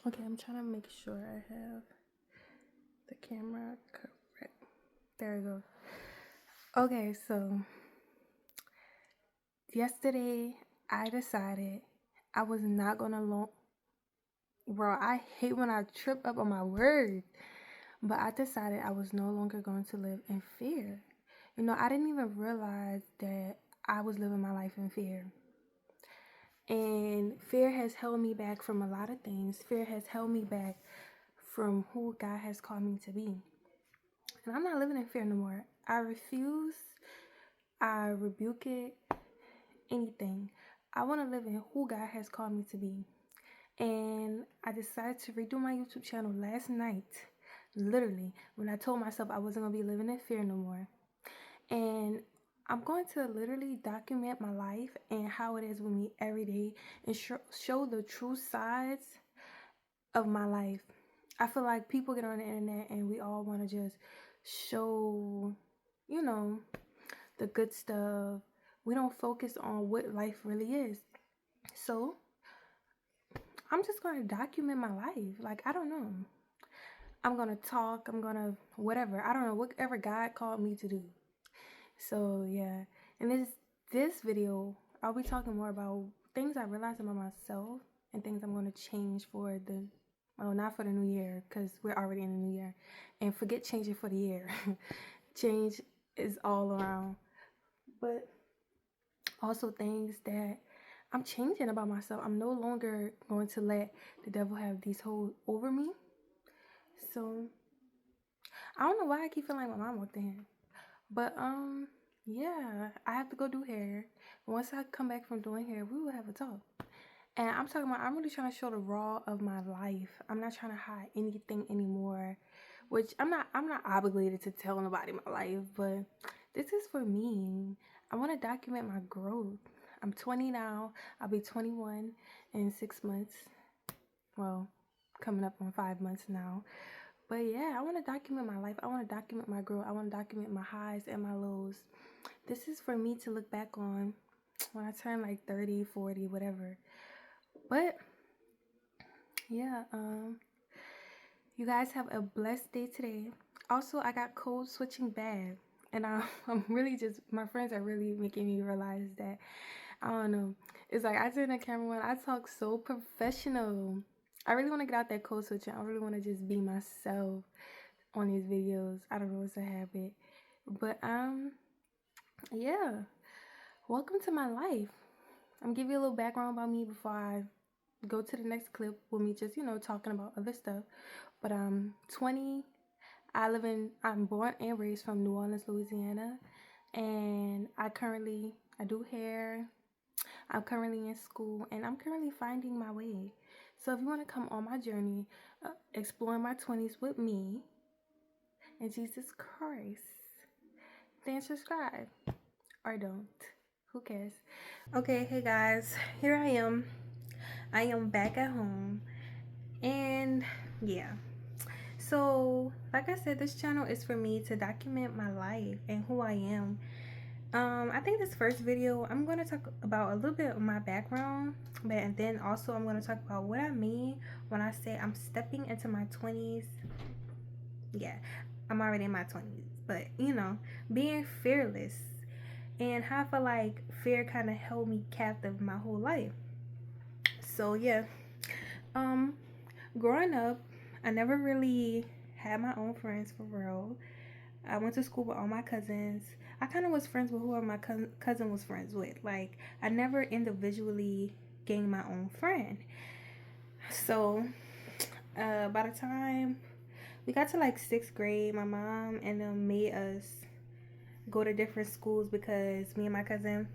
Okay, I'm trying to make sure I have the camera correct. There we go. Okay, so yesterday I decided I was not gonna bro, I hate when I trip up on my words. But I decided I was no longer going to live in fear. I didn't even realize that I was living my life in fear. And fear has held me back from a lot of things. Fear has held me back from who God has called me to be. And I'm not living in fear no more. I refuse. I rebuke it. Anything. I want to live in who God has called me to be. And I decided to redo my YouTube channel last night. Literally, when I told myself I wasn't going to be living in fear no more. And I'm going to literally document my life and how it is with me every day and show the true sides of my life. I feel like people get on the internet and we all want to just show, the good stuff. We don't focus on what life really is. So I'm just going to document my life. Like, I don't know. I'm going to talk. I'm going to whatever. I don't know. Whatever God called me to do. So yeah, and this video, I'll be talking more about things I realized about myself and things I'm going to change for not for the new year, because we're already in the new year, and forget changing for the year. Change is all around, but also things that I'm changing about myself. I'm no longer going to let the devil have these hold over me. So I don't know why I keep feeling like my mom walked in. But yeah, I have to go do hair. Once I come back from doing hair, we will have a talk. And I'm really trying to show the raw of my life. I'm not trying to hide anything anymore. Which I'm not obligated to tell nobody my life, but this is for me. I want to document my growth. I'm 20 now. I'll be 21 in 6 months. Well, coming up on 5 months now. But yeah, I want to document my life. I want to document my growth. I want to document my highs and my lows. This is for me to look back on when I turn like 30, 40, whatever. But yeah, you guys have a blessed day today. Also, I got code switching bad. And I'm really just, my friends are really making me realize that, I don't know. It's like I turn the camera on, I talk so professional. I really want to get out that code switching. I really want to just be myself on these videos. I don't know, it's a habit. But yeah. Welcome to my life. I'm giving you a little background about me before I go to the next clip with me just, talking about other stuff. But I'm 20. I'm born and raised from New Orleans, Louisiana. And I do hair. I'm currently in school and I'm currently finding my way. So if you want to come on my journey, exploring my 20s with me and Jesus Christ, then subscribe or don't. Who cares? Okay, hey guys, here I am. I am back at home. And yeah. So, like I said, this channel is for me to document my life and who I am. I think this first video, I'm going to talk about a little bit of my background, but then also I'm going to talk about what I mean when I say I'm stepping into my 20s. Yeah, I'm already in my 20s, but being fearless and how I feel like fear kind of held me captive my whole life. So yeah, growing up, I never really had my own friends for real. I went to school with all my cousins. I kind of was friends with whoever my cousin was friends with. Like, I never individually gained my own friend. So, by the time we got to like 6th grade, my mom and them made us go to different schools because me and my cousin,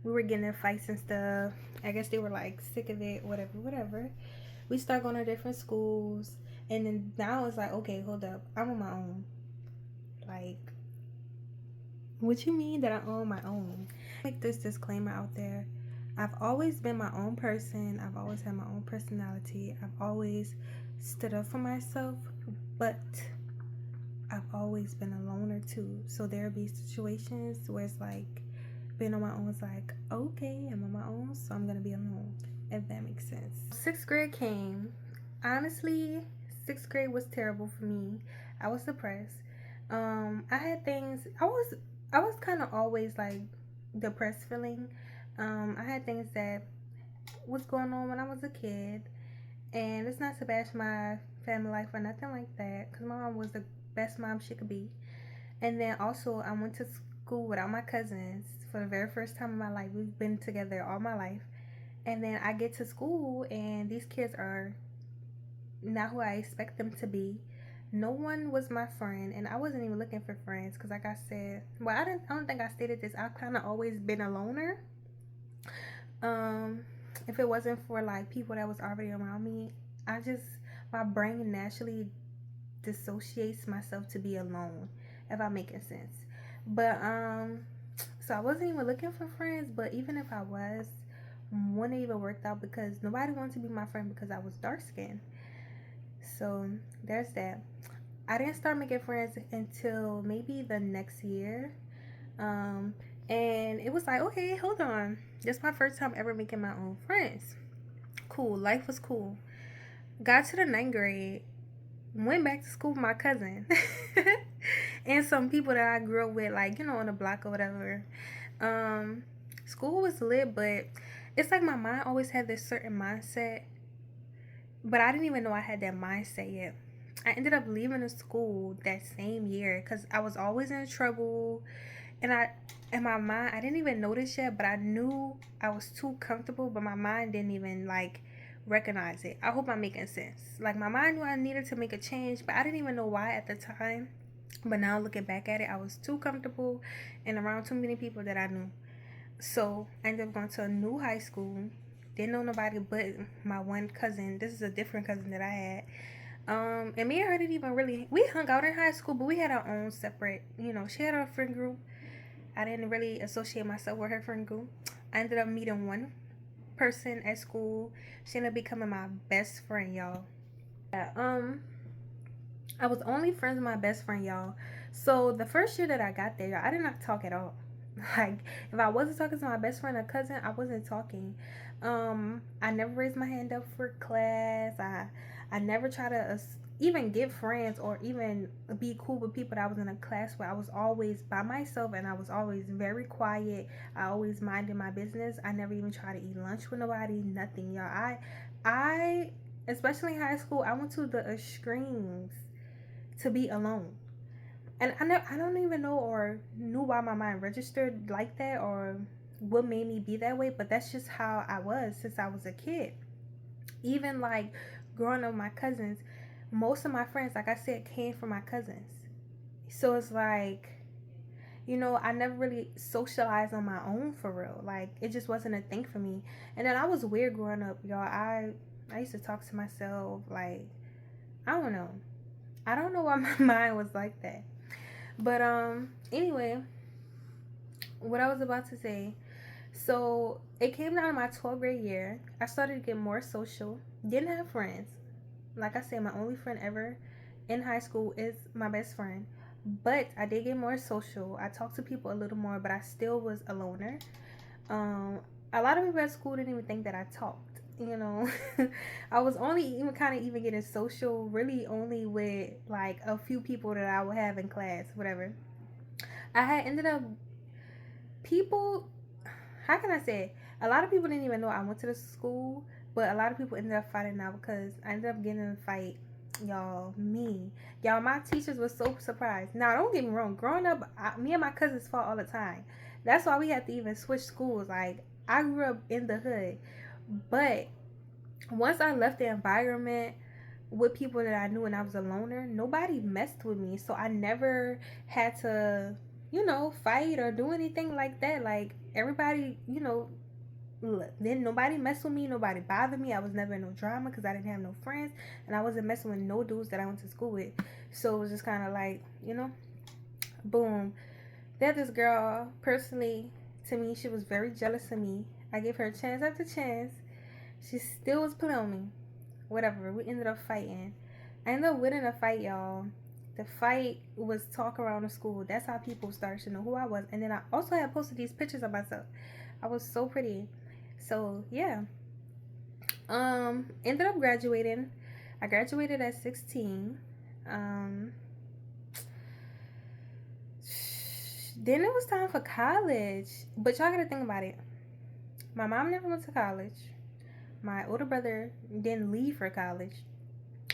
we were getting in fights and stuff. I guess they were like sick of it, whatever. We start going to different schools, and then now it's like, okay, hold up, I'm on my own. Like, what you mean that I own my own? Make this disclaimer out there. I've always been my own person. I've always had my own personality. I've always stood up for myself, but I've always been a loner too. So there'll be situations where it's like being on my own is like, okay, I'm on my own, so I'm gonna be alone, if that makes sense. 6th grade came, Honestly, sixth grade was terrible for me. I was depressed. I had things. I was kind of always like depressed feeling. I had things that was going on when I was a kid, and it's not to bash my family life or nothing like that, cause my mom was the best mom she could be. And then also, I went to school without my cousins for the very first time in my life. We've been together all my life, and then I get to school, and these kids are not who I expect them to be. No one was my friend, and I wasn't even looking for friends because, like I said, well, I don't think I stated this. I've kind of always been a loner. Um, if it wasn't for like people that was already around me, I just my brain naturally dissociates myself to be alone. If I'm making sense, but so I wasn't even looking for friends. But even if I was, wouldn't even worked out because nobody wanted to be my friend because I was dark skinned. So there's that. I didn't start making friends until maybe the next year. Um, and it was like, okay, hold on. This is my first time ever making my own friends. Cool. Life was cool. Got to the ninth grade, went back to school with my cousin and some people that I grew up with, like, on the block or whatever. Um, School was lit, but it's like my mind always had this certain mindset, but I didn't even know I had that mindset yet. I ended up leaving the school that same year because I was always in trouble, and in my mind, I didn't even notice yet, but I knew I was too comfortable, but my mind didn't even like recognize it. I hope I'm making sense. Like my mind knew I needed to make a change, but I didn't even know why at the time. But now looking back at it, I was too comfortable and around too many people that I knew. So I ended up going to a new high school. Didn't know nobody but my one cousin. This is a different cousin that I had. And me and her didn't even really, we hung out in high school, but we had our own separate, she had her friend group. I didn't really associate myself with her friend group. I ended up meeting one person at school. She ended up becoming my best friend, y'all. Yeah, I was only friends with my best friend, y'all. So the first year that I got there, y'all, I did not talk at all. Like if I wasn't talking to my best friend or cousin, I wasn't talking. I never raised my hand up for class. I never try to even get friends or even be cool with people that I was in a class with. I was always by myself and I was always very quiet. I always minded my business. I never even tried to eat lunch with nobody. Nothing, y'all. I especially in high school, I went to the extremes to be alone. And I don't even know or knew why my mind registered like that or what made me be that way, but that's just how I was since I was a kid. Even like growing up with my cousins, most of my friends, like I said, came from my cousins. So it's like, I never really socialized on my own for real. Like it just wasn't a thing for me. And then I was weird growing up, y'all. I used to talk to myself like I don't know. I don't know why my mind was like that. But anyway, what I was about to say. So it came down to my 12th grade year. I started to get more social. Didn't have friends. Like I said, my only friend ever in high school is my best friend. But I did get more social. I talked to people a little more, but I still was a loner. Um, a lot of people at school didn't even think that I talked. I was only even kind of even getting social really only with like a few people that I would have in class, whatever. I had ended up people. How can I say it? A lot of people didn't even know I went to the school, but a lot of people ended up fighting out because I ended up getting in a fight. Y'all, my teachers were so surprised. Now, don't get me wrong. Growing up, me and my cousins fought all the time. That's why we had to even switch schools. Like, I grew up in the hood, but once I left the environment with people that I knew and I was a loner, nobody messed with me. So I never had to, fight or do anything like that. Like everybody, then nobody messed with me, nobody bothered me. I was never in no drama because I didn't have no friends and I wasn't messing with no dudes that I went to school with. So it was just kind of like, boom. That this girl, personally, to me, she was very jealous of me. I gave her chance after chance. She still was playing on me. Whatever. We ended up fighting. I ended up winning a fight, y'all. The fight was talk around the school. That's how people started to know who I was. And then I also had posted these pictures of myself. I was so pretty. So yeah. Ended up graduating. I graduated at 16. Um, then it was time for college. But y'all gotta think about it. My mom never went to college. My older brother didn't leave for college.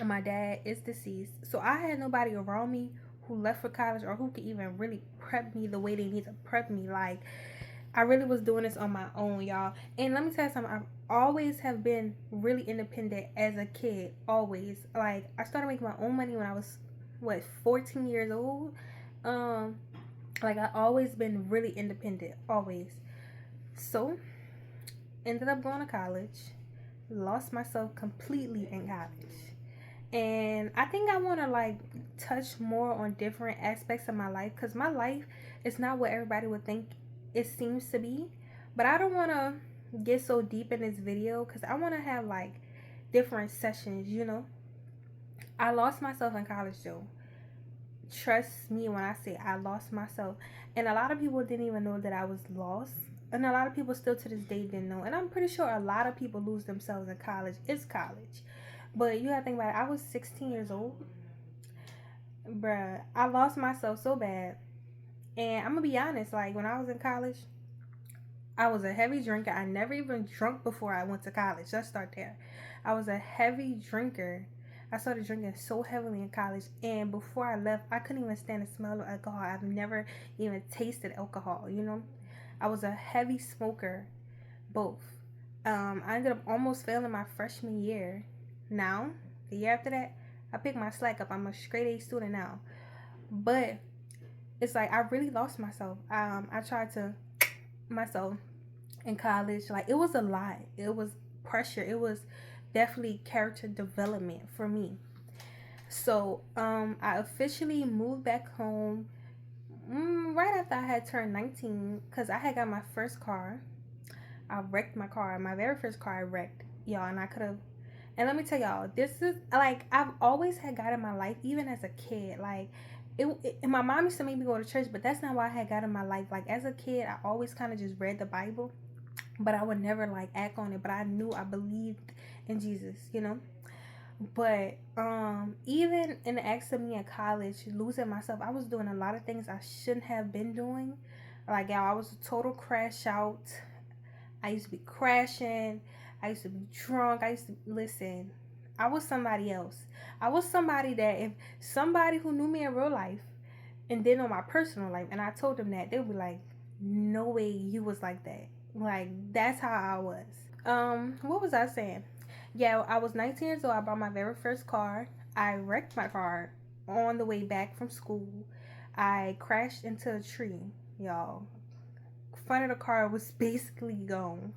And my dad is deceased. So I had nobody around me who left for college or who could even really prep me the way they need to prep me. Like, I really was doing this on my own, y'all. And let me tell you something. I always have been really independent as a kid. Always. Like, I started making my own money when I was, 14 years old. Um, like, I always been really independent. Always. So, ended up going to college. Lost myself completely in college. And I think I want to like touch more on different aspects of my life, because my life is not what everybody would think it seems to be. But I don't want to get so deep in this video because I want to have like different sessions. I lost myself in college though. Trust me when I say I lost myself. And a lot of people didn't even know that I was lost. And a lot of people still to this day didn't know. And I'm pretty sure a lot of people lose themselves in college. It's college. But you gotta think about it. I was 16 years old. Bruh, I lost myself so bad. And I'm gonna be honest, like when I was in college, I was a heavy drinker. I never even drunk before I went to college. Let's start there. I was a heavy drinker. I started drinking so heavily in college, and before I left, I couldn't even stand the smell of alcohol. I've never even tasted alcohol. I was a heavy smoker, both. I ended up almost failing my freshman year. Now, the year after that, I picked my slack up. I'm a straight A student now. But it's like I really lost myself. I tried to myself in college. Like, it was a lot. It was pressure. It was definitely character development for me. So I officially moved back home right after I had turned 19, because I had got my first car. I wrecked my car. My very first car I wrecked, y'all, and I could have. And let me tell y'all, this is like I've always had God in my life, even as a kid. Like, my mom used to make me go to church, but that's not why I had God in my life. Like, as a kid, I always kind of just read the Bible, but I would never like act on it. But I knew I believed in Jesus. But even in the acts of me in college, losing myself, I was doing a lot of things I shouldn't have been doing. Like, y'all, I was a total crash out. I used to be crashing. I used to be drunk. Listen, I was somebody else. I was somebody that if somebody who knew me in real life and didn't know my personal life, and I told them that, they would be like, no way you was like that. Like, that's how I was. What was I saying? Yeah, I was 19 years old. I bought my very first car. I wrecked my car on the way back from school. I crashed into a tree, y'all. Front of the car was basically gone.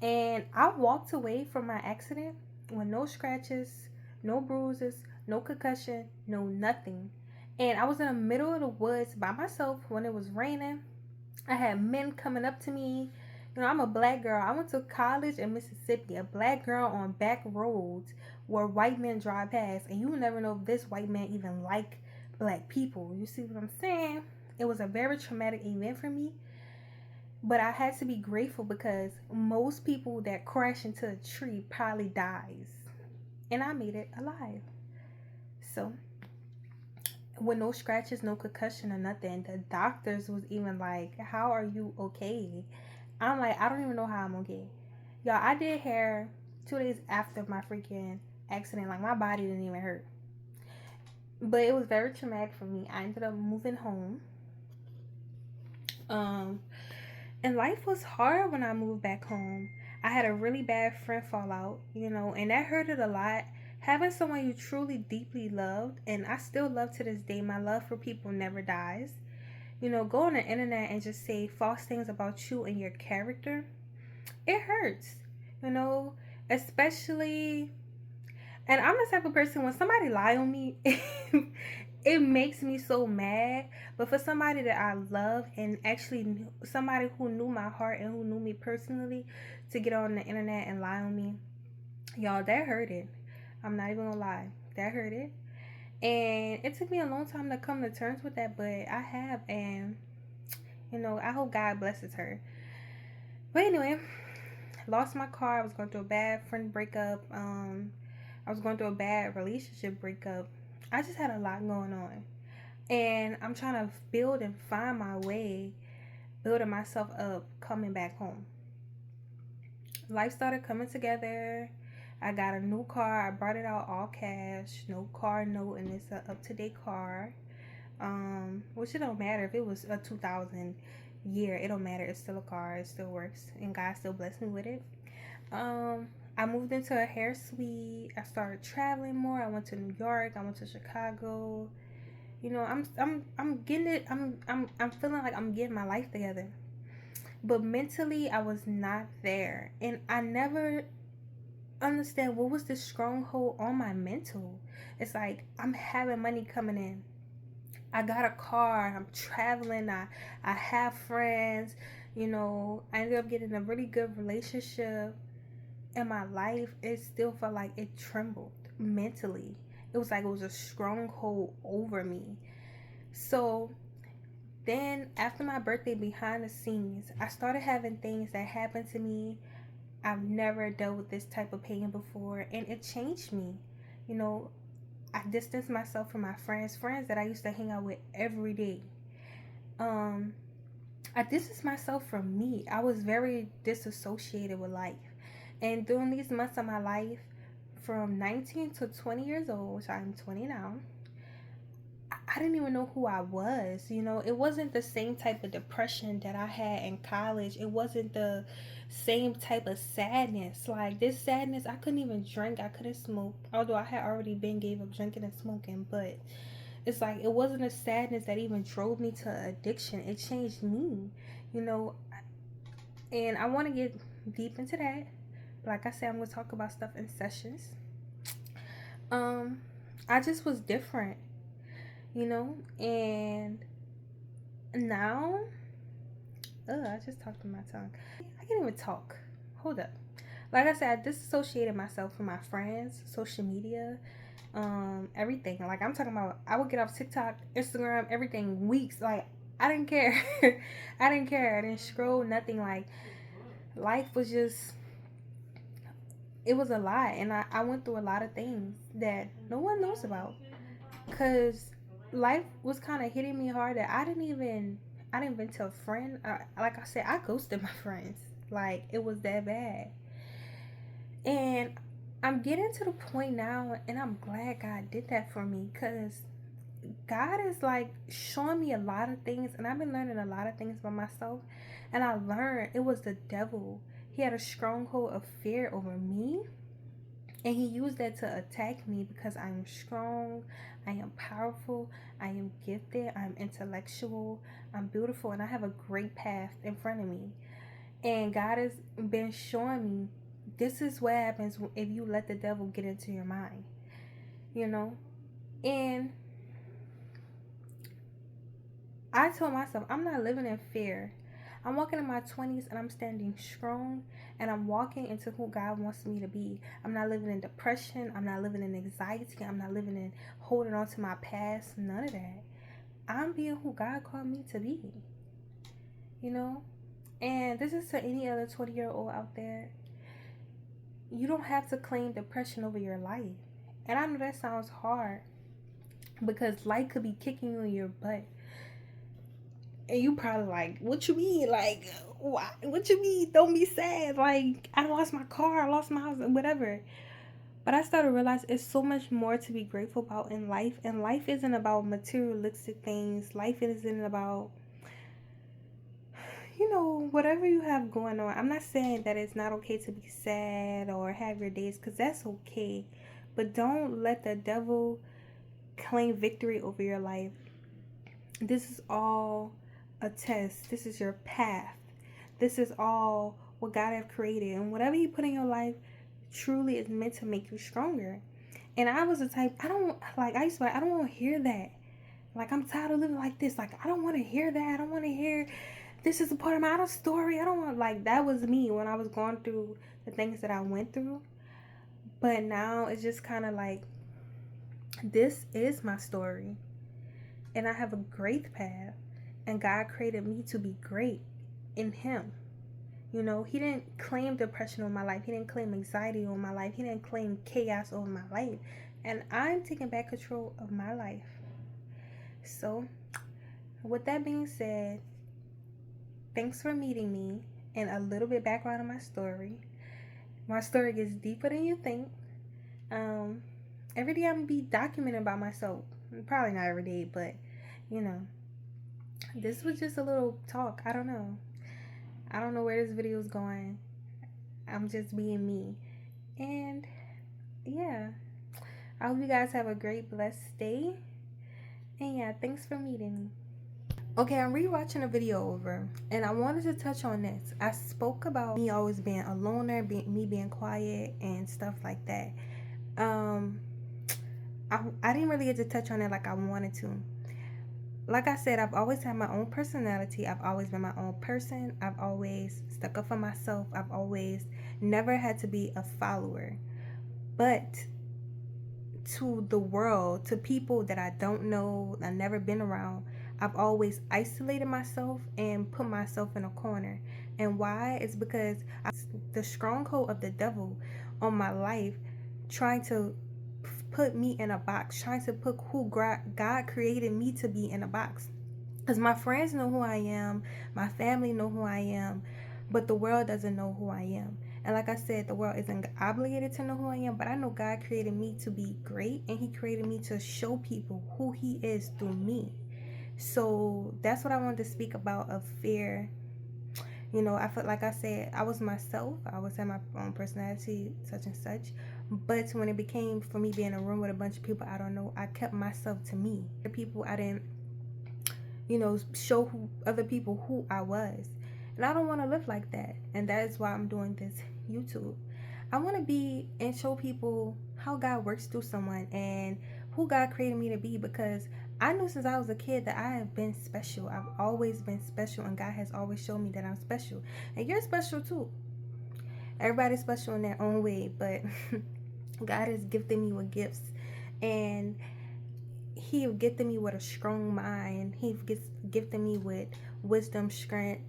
And I walked away from my accident with no scratches, no bruises, no concussion, no nothing. And I was in the middle of the woods by myself when it was raining. I had men coming up to me. I'm a black girl. I went to college in Mississippi, a black girl on back roads where white men drive past. And you will never know if this white man even like black people. You see what I'm saying? It was a very traumatic event for me. But I had to be grateful because most people that crash into a tree probably dies. And I made it alive. So, with no scratches, no concussion or nothing, the doctors was even like, how are you okay? I'm like, I don't even know how I'm okay. Y'all, I did hair 2 days after my freaking accident. Like, my body didn't even hurt. But it was very traumatic for me. I ended up moving home. And life was hard when I moved back home. I had a really bad friend fallout, and that hurted a lot. Having someone you truly deeply loved, and I still love to this day, my love for people never dies. Go on the internet and just say false things about you and your character. It hurts, especially. And I'm the type of person, when somebody lie on me, it makes me so mad. But for somebody that I love, and actually somebody who knew my heart and who knew me personally, to get on the internet and lie on me, y'all, that hurted. I'm not even gonna lie, that hurted. And it took me a long time to come to terms with that, but I have. And I hope God blesses her. But anyway, lost my car. I was going through a bad friend breakup. I was going through a bad relationship breakup. I just had a lot going on. And I'm trying to build and find my way, building myself up, coming back home. Life started coming together. I got a new car. I brought it out all cash, no car note, and it's a up to date car. Which it don't matter if it was a 2000 year. It don't matter. It's still a car. It still works, and God still blessed me with it. Um, I moved into a hair suite. I started traveling more. I went to New York. I went to Chicago. You know, I'm getting it. I'm feeling like I'm getting my life together. But mentally, I was not there, and I never understand what was the stronghold on my mental. It's like I'm having money coming in. I got a car. I'm traveling. I have friends. You know, I ended up getting a really good relationship. In my life, it still felt like it trembled mentally. It was like it was a stronghold over me. So then, after my birthday, behind the scenes, I started having things that happened to me. I've never dealt with this type of pain before, and it changed me. You know, I distanced myself from my friends that I used to hang out with every day. Um, I distanced myself from me. I was very disassociated with life. And during these months of my life, from 19 to 20 years old, which I'm 20 now, I didn't even know who I was. You know, it wasn't the same type of depression that I had in college. It wasn't the same type of sadness. Like this sadness, I couldn't even drink. I couldn't smoke. Although I had already been gave up drinking and smoking, but it's like it wasn't a sadness that even drove me to addiction. It changed me, you know. And I want to get deep into that. Like I said, I'm gonna talk about stuff in sessions. Um, I just was different, you know, and now, I just talked to my tongue. I can't even talk. Hold up. Like I said, I disassociated myself from my friends, social media, everything. Like I'm talking about, I would get off TikTok, Instagram, everything weeks. Like I didn't care. I didn't care. I didn't scroll, nothing. Like life was just, it was a lot, and I went through a lot of things that no one knows about. Cause life was kind of hitting me hard that I didn't even tell a friend. Like I said, I ghosted my friends. Like it was that bad, and I'm getting to the point now, and I'm glad God did that for me, cause God is like showing me a lot of things, and I've been learning a lot of things about myself, and I learned it was the devil. He had a stronghold of fear over me, and he used that to attack me because I am strong, I am powerful, I am gifted, I'm intellectual, I'm beautiful, and I have a great path in front of me. And God has been showing me this is what happens if you let the devil get into your mind, you know? And I told myself, I'm not living in fear. I'm walking in my 20s and I'm standing strong, and I'm walking into who God wants me to be. I'm not living in depression. I'm not living in anxiety. I'm not living in holding on to my past. None of that. I'm being who God called me to be, you know? And this is to any other 20-year-old out there. You don't have to claim depression over your life. And I know that sounds hard because life could be kicking you in your butt. And you probably like, what you mean? Like, why? What you mean? Don't be sad. Like, I lost my car, I lost my house, whatever. But I started to realize it's so much more to be grateful about in life. And life isn't about materialistic things. Life isn't about, you know, whatever you have going on. I'm not saying that it's not okay to be sad or have your days, because that's okay. But don't let the devil claim victory over your life. This is all a test. This is your path. This is all what God have created. And whatever he put in your life truly is meant to make you stronger. And I was the type, I used to be like, I don't want to hear that. Like, I'm tired of living like this. Like, I don't want to hear that. I don't want to hear this is a part of my story. I don't want, like, that was me when I was going through the things that I went through. But now it's just kind of like, this is my story. And I have a great path. And God created me to be great in him. You know, he didn't claim depression on my life. He didn't claim anxiety on my life. He didn't claim chaos over my life. And I'm taking back control of my life. So, with that being said, thanks for meeting me and a little bit background on my story. My story gets deeper than you think. Every day I'm gonna be documenting about myself. Probably not every day, but you know, this was just a little talk. I don't know. I don't know where this video is going. I'm just being me. And yeah, I hope you guys have a great, blessed day. And yeah, thanks for meeting me. Okay, I'm rewatching a video over, and I wanted to touch on this. I spoke about me always being a loner, me being quiet, and stuff like that. I didn't really get to touch on it like I wanted to. Like I said, I've always had my own personality. I've always been my own person. I've always stuck up for myself. I've always never had to be a follower. But to the world, to people that I don't know, I've never been around, I've always isolated myself and put myself in a corner. And why? It's because the stronghold of the devil on my life, trying to put me in a box, trying to put who God created me to be in a box. Because my friends know who I am, my family know who I am, but the world doesn't know who I am. And like I said, the world isn't obligated to know who I am, but I know God created me to be great, and he created me to show people who he is through me. So that's what I wanted to speak about, of fear. You know, I felt, like I said, I was myself. I was had my own personality, such and such. But when it became for me being in a room with a bunch of people I don't know, I kept myself to me. The people, I didn't, you know, show other people who I was. And I don't want to live like that. And that is why I'm doing this YouTube. I want to be and show people how God works through someone and who God created me to be, because I knew since I was a kid that I have been special. I've always been special, and God has always shown me that I'm special. And you're special too. Everybody's special in their own way, but God has gifted me with gifts, and he gifted me with a strong mind. He gifted me with wisdom, strength,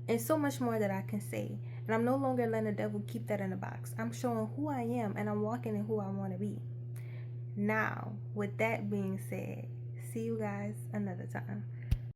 and so much more that I can say. And I'm no longer letting the devil keep that in a box. I'm showing who I am, and I'm walking in who I want to be. Now, with that being said, see you guys another time.